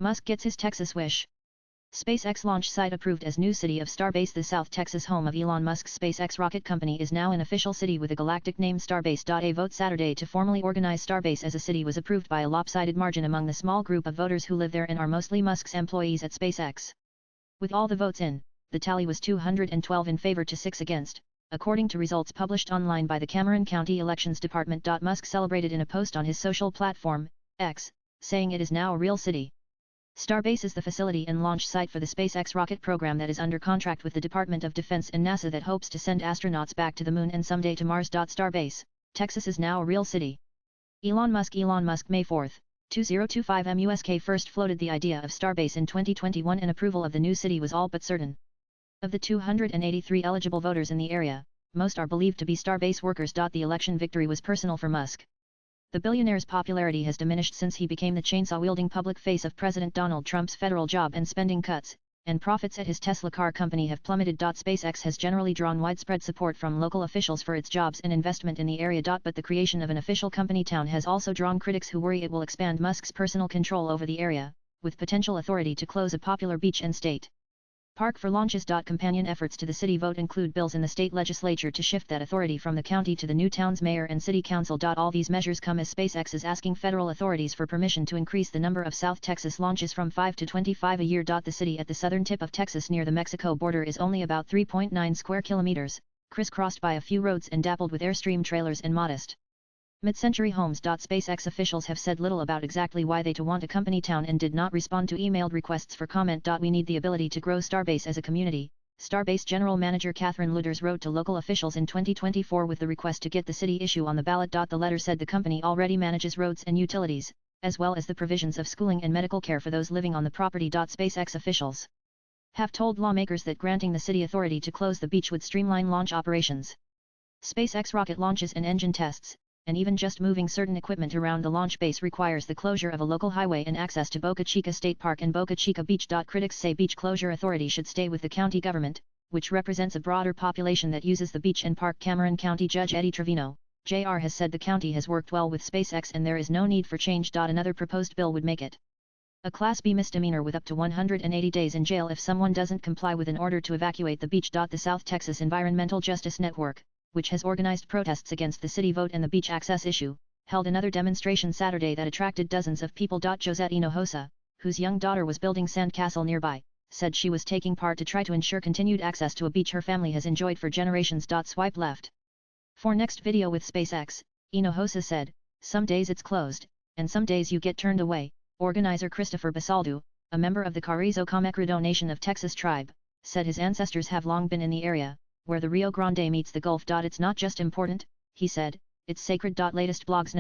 Musk gets his Texas wish. SpaceX launch site approved as new city of Starbase. The South Texas home of Elon Musk's SpaceX rocket company is now an official city with a galactic name Starbase. A vote Saturday to formally organize Starbase as a city was approved by a lopsided margin among the small group of voters who live there and are mostly Musk's employees at SpaceX. With all the votes in, the tally was 212 in favor to 6 against, according to results published online by the Cameron County Elections Department. Musk celebrated in a post on his social platform, X, saying it is now a real city. Starbase is the facility and launch site for the SpaceX rocket program that is under contract with the Department of Defense and NASA that hopes to send astronauts back to the Moon and someday to Mars. Starbase, Texas is now a real city. Elon Musk May 4, 2025 Musk first floated the idea of Starbase in 2021 and approval of the new city was all but certain. Of the 283 eligible voters in the area, most are believed to be Starbase workers. The election victory was personal for Musk. The billionaire's popularity has diminished since he became the chainsaw-wielding public face of President Donald Trump's federal job and spending cuts, and profits at his Tesla car company have plummeted. SpaceX has generally drawn widespread support from local officials for its jobs and investment in the area. But the creation of an official company town has also drawn critics who worry it will expand Musk's personal control over the area, with potential authority to close a popular beach and state park for launches. Companion efforts to the city vote include bills in the state legislature to shift that authority from the county to the new town's mayor and city council. All these measures come as SpaceX is asking federal authorities for permission to increase the number of South Texas launches from 5 to 25 a year. The city at the southern tip of Texas near the Mexico border is only about 3.9 square kilometers, crisscrossed by a few roads and dappled with Airstream trailers and modest mid-century homes. SpaceX officials have said little about exactly why they want a company town and did not respond to emailed requests for comment. We need the ability to grow Starbase as a community, Starbase General Manager Catherine Luders wrote to local officials in 2024 with the request to get the city issue on the ballot. The letter said the company already manages roads and utilities, as well as the provisions of schooling and medical care for those living on the property. SpaceX officials have told lawmakers that granting the city authority to close the beach would streamline launch operations. SpaceX rocket launches and engine tests, and even just moving certain equipment around the launch base requires the closure of a local highway and access to Boca Chica State Park and Boca Chica Beach. Critics say beach closure authority should stay with the county government, which represents a broader population that uses the beach and park. Cameron County Judge Eddie Trevino, Jr. has said the county has worked well with SpaceX and there is no need for change. Another proposed bill would make it a Class B misdemeanor with up to 180 days in jail if someone doesn't comply with an order to evacuate the beach. The South Texas Environmental Justice Network, which has organized protests against the city vote and the beach access issue, held another demonstration Saturday that attracted dozens of people. Josette Hinojosa, whose young daughter was building sandcastle nearby, said she was taking part to try to ensure continued access to a beach her family has enjoyed for generations. Swipe left. For next video with SpaceX, Hinojosa said, some days it's closed, and some days you get turned away. Organizer Christopher Basaldu, a member of the Carrizo Comecrudo Nation of Texas tribe, said his ancestors have long been in the area, where the Rio Grande meets the Gulf. It's not just important, he said, it's sacred. Latest blogs